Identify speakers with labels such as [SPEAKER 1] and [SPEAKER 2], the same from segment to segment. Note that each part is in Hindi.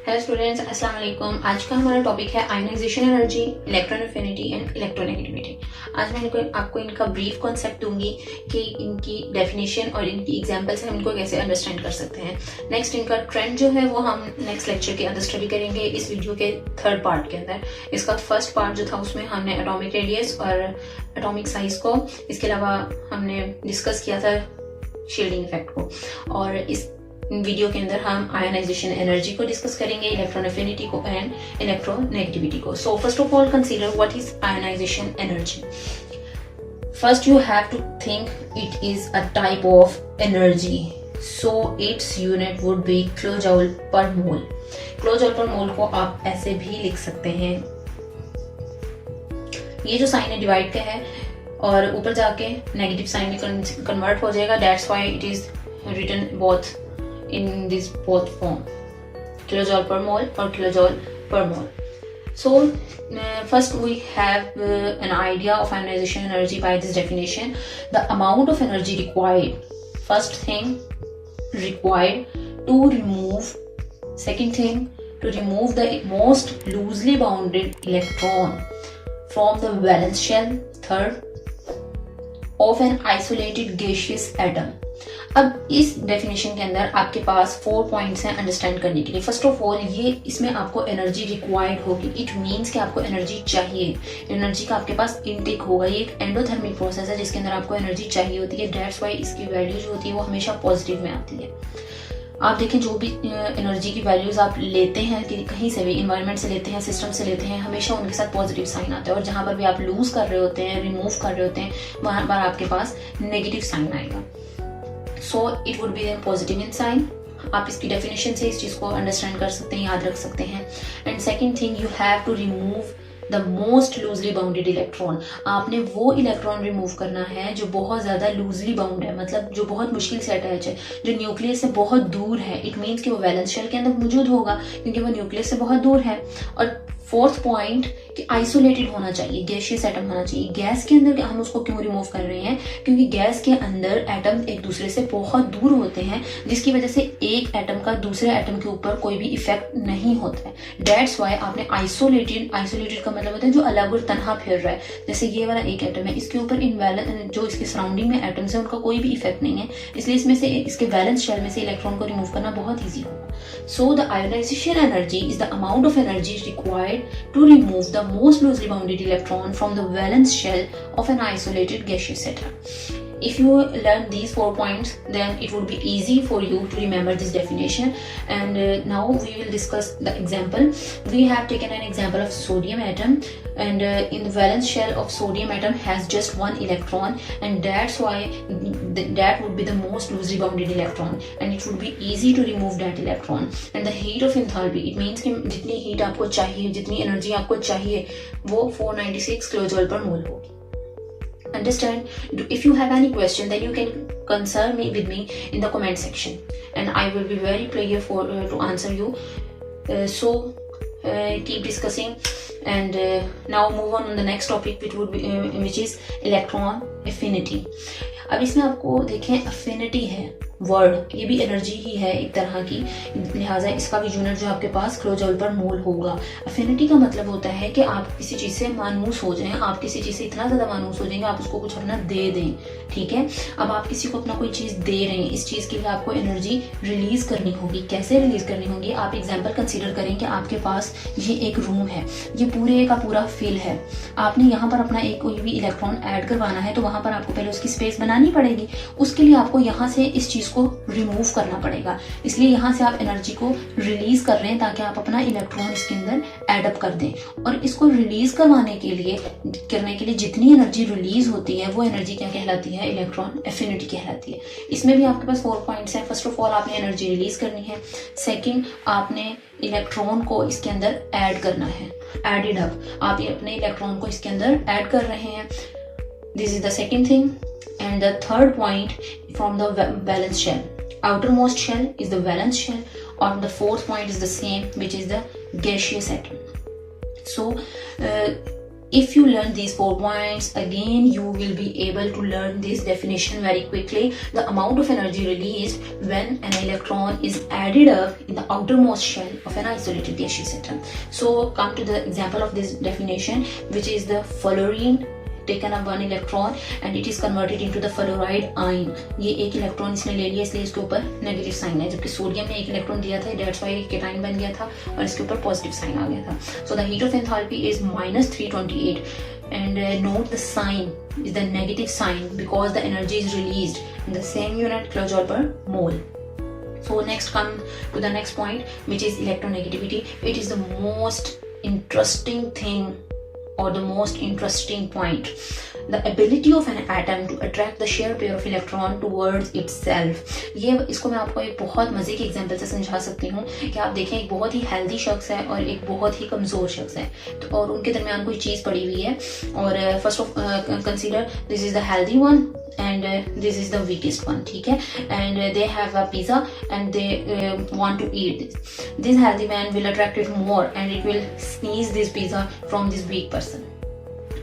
[SPEAKER 1] हेलो स्टूडेंट्स, अस्सलाम वालेकुम। आज का हमारा टॉपिक है ionisation energy, electron affinity and electronegativity. आज मैं आपको इनका ब्रीफ कॉन्सेप्ट दूंगी कि इनकी डेफिनेशन और इनकी एग्जांपल से हम इनको कैसे अंडरस्टैंड कर सकते हैं। नेक्स्ट इनका ट्रेंड जो है वो हम नेक्स्ट लेक्चर के अंदर स्टडी करेंगे इस वीडियो के थर्ड पार्ट के अंदर। इसका फर्स्ट पार्ट जो था उसमें हमने एटॉमिक रेडियस और एटॉमिक साइज को, इसके अलावा हमने डिस्कस किया था शील्डिंग इफेक्ट को, और इस वीडियो के अंदर हम आयोनाइजेशन एनर्जी को डिस्कस करेंगे, इलेक्ट्रॉन एफिनिटी को एंड इलेक्ट्रोनेगेटिविटी को। So first of all consider what is ionisation energy. First you have to think it is a type of energy, so its unit would be kilojoule per mole. Kilojoule per मोल को आप ऐसे भी लिख सकते हैं, ये जो साइन है डिवाइड का है और ऊपर जाके नेगेटिव साइन में कन्वर्ट हो जाएगा, that's why it is written both in this both form, kilojoule per mole or kilojoule per mole. So first we have an idea of ionization energy by this definition. The amount of energy required, first thing required to remove, second thing to remove the most loosely bounded electron from the valence shell, third of an isolated gaseous atom. अब इस डेफिनेशन के अंदर आपके पास 4 पॉइंट्स हैं अंडरस्टैंड करने के लिए। फर्स्ट ऑफ ऑल ये इसमें आपको एनर्जी रिक्वायर्ड होगी, इट मींस कि आपको एनर्जी चाहिए, एनर्जी का आपके पास इनटेक होगा। ये एक एंडोथर्मिक प्रोसेस है जिसके अंदर आपको एनर्जी चाहिए होती है, दैट्स व्हाई इसकी वैल्यू जो होती है वो हमेशा पॉजिटिव में आती है। आप देखें जो भी एनर्जी की वैल्यूज आप लेते हैं कि कहीं से भी, इन्वायरमेंट से लेते हैं, सिस्टम से लेते हैं, हमेशा उनके साथ पॉजिटिव साइन आता है, और जहां पर भी आप लूज कर रहे होते हैं, रिमूव कर रहे होते हैं, वहां पर आपके पास नेगेटिव साइन आएगा। So it would be then positive in sign. आप इसकी डेफिनेशन से इस चीज को अंडरस्टैंड कर सकते हैं, याद रख सकते हैं। And second thing, you have to remove the most loosely bounded electron. आपने वो इलेक्ट्रॉन रिमूव करना है जो बहुत ज्यादा लूजली बाउंड है, मतलब जो बहुत मुश्किल से अटैच है, जो न्यूक्लियस से बहुत दूर है। इट मीन्स कि वो वैलेंस शेल के अंदर मौजूद होगा क्योंकि वो न्यूक्लियस से बहुत दूर है। और फोर्थ पॉइंट कि आइसोलेटेड होना चाहिए, गैसियस एटम होना चाहिए। गैस के अंदर हम उसको क्यों रिमूव कर रहे हैं? क्योंकि गैस के अंदर एटम एक दूसरे से बहुत दूर होते हैं, जिसकी वजह से एक एटम का दूसरे एटम के ऊपर कोई भी इफेक्ट नहीं होता है। दैट्स वाई आपने आइसोलेटेड का मतलब होता है जो अलग और तनहा फिर रहा है। जैसे ये वाला एक एटम है, इसके ऊपर जो इसके सराउंडिंग में एटम्स है उनका कोई भी इफेक्ट नहीं है, इसलिए इसमें से इसके वैलेंस शेल में से इलेक्ट्रॉन को रिमूव करना बहुत ईजी होगा। So the ionisation energy is the amount of energy required to remove the most loosely bounded electron from the valence shell of an isolated gaseous atom. If you learn these 4 points, then it would be easy for you to remember this definition. And now we will discuss the example. We have taken an example of sodium atom, and in the valence shell of sodium atom has just one electron, and that's why that would be the most loosely bounded electron, and it would be easy to remove that electron. And the heat of enthalpy, it means कि जितनी heat आपको चाहिए, जितनी energy आपको चाहिए, वो 496 किलोजूल पर मोल होगी। Understand? If you have any question, then you can consult me with me in the comment section, and I will be very pleased for to answer you. So keep discussing, and now move on the next topic, which is electron affinity. अब इसमें आपको देखें अफिनिटी है वर्ड, ये भी एनर्जी ही है एक तरह की, लिहाजा इसका भी यूनिट जो आपके पास किलोजूल पर मोल होगा। अफिनिटी का मतलब होता है कि आप किसी चीज से मानूस हो जाएं, आप किसी चीज से इतना ज्यादा मानूस हो जाएंगे आप उसको कुछ अपना दे दें, ठीक है। अब आप किसी को अपना कोई चीज दे रहे हैं, इस चीज के लिए आपको एनर्जी रिलीज करनी होगी। कैसे रिलीज करनी होगी? आप एग्जाम्पल कंसिडर करें कि आपके पास ये एक रूम है, ये पूरे का पूरा फिल है, आपने यहाँ पर अपना एक कोई भी इलेक्ट्रॉन ऐड करवाना है, तो वहां पर आपको पहले उसकी स्पेस बनानी पड़ेगी। उसके लिए आपको यहाँ से इस चीज को रिमूव करना पड़ेगा, इसलिए यहाँ से आप एनर्जी को रिलीज कर रहे हैं ताकि आप अपना इलेक्ट्रॉन इसके अंदर एडअप कर दें। और इसको रिलीज करने के लिए जितनी एनर्जी रिलीज होती है वो एनर्जी क्या कहलाती है? इलेक्ट्रॉन एफिनिटी कहलाती है। इसमें भी आपके पास 4 पॉइंट्स हैं। फर्स्ट ऑफ ऑल आपने एनर्जी रिलीज करनी है, सेकेंड आपने इलेक्ट्रॉन को इसके अंदर ऐड करना है, एडेड अप, आप ये अपने इलेक्ट्रॉन को इसके अंदर ऐड कर रहे हैं। This is the second thing. And the third point, from the valence shell, outermost shell is the valence shell, or the fourth point is the same, which is the gaseous atom. So if you learn these 4 points, again you will be able to learn this definition very quickly. The amount of energy released when an electron is added up in the outermost shell of an isolated gaseous atom. So come to the example of this definition, which is the fluorine taken up 1 electron and it is converted into the fluoride ion. ये एक इलेक्ट्रॉन इसने ले लिया, इसलिए इसके ऊपर नेगेटिव साइन है, जबकि सोडियम ने एक इलेक्ट्रॉन दिया था, दैट्स व्हाई केटाइन बन गया था और इसके ऊपर पॉजिटिव साइन आ गया था. So the heat of enthalpy is -328 and note the sign is the negative sign because the energy is released in the same unit kilojoule per mole. So next come to the next point, which is electronegativity. It is the most interesting thing or the most interesting point. The ability of an atom to attract the shared pair of electron towards itself. ये इसको मैं आपको एक बहुत मजे के एग्जांपल से समझा सकती हूँ कि आप देखें एक बहुत ही हेल्दी शख्स है और एक बहुत ही कमजोर शख्स है, तो और उनके दरमियान कोई चीज पड़ी हुई है और first of consider this is the healthy one and this is the weakest one, ठीक है, and they have a pizza and they want to eat this healthy man will attract it more and it will sneeze this pizza from this weak person.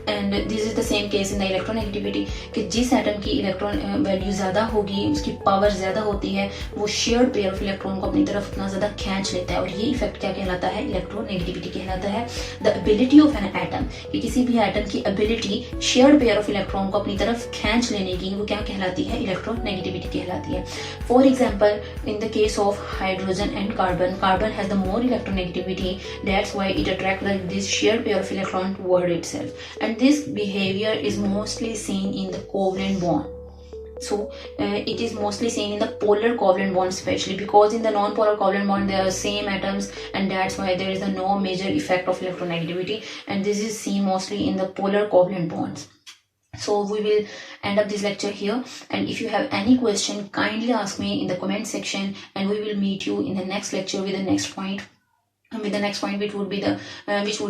[SPEAKER 1] And this is the same case in the electronegativity कि जिस एटम की इलेक्ट्रॉन वैल्यू ज़्यादा होगी, उसकी पावर ज़्यादा होती है, वो शेयर्ड पेयर ऑफ इलेक्ट्रॉन को अपनी तरफ उतना ज़्यादा खींच लेता है और ये इफेक्ट क्या कहलाता है? इलेक्ट्रोनेगेटिविटी कहलाता है. The ability of an atom कि किसी भी एटम की ability shared pair of electron को अपनी तरफ खींच लेने की, वो क्या कहलाती है? इलेक्ट्रोनेगेटिविटी कहलाती है. For example in the case of hydrogen and carbon has the more electronegativity, that's why it attract this shared pair of electron toward itself. And this behavior is mostly seen in the covalent bond. So it is mostly seen in the polar covalent bond, especially because in the non-polar covalent bond there are same atoms, and that's why there is no major effect of electronegativity, and this is seen mostly in the polar covalent bonds. So we will end up this lecture here, and if you have any question, kindly ask me in the comment section, and we will meet you in the next lecture with the next point. With the next point, which would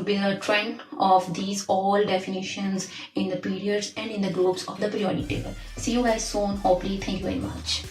[SPEAKER 1] be the trend of these all definitions in the periods and in the groups of the periodic table. See you guys soon, hopefully. Thank you very much.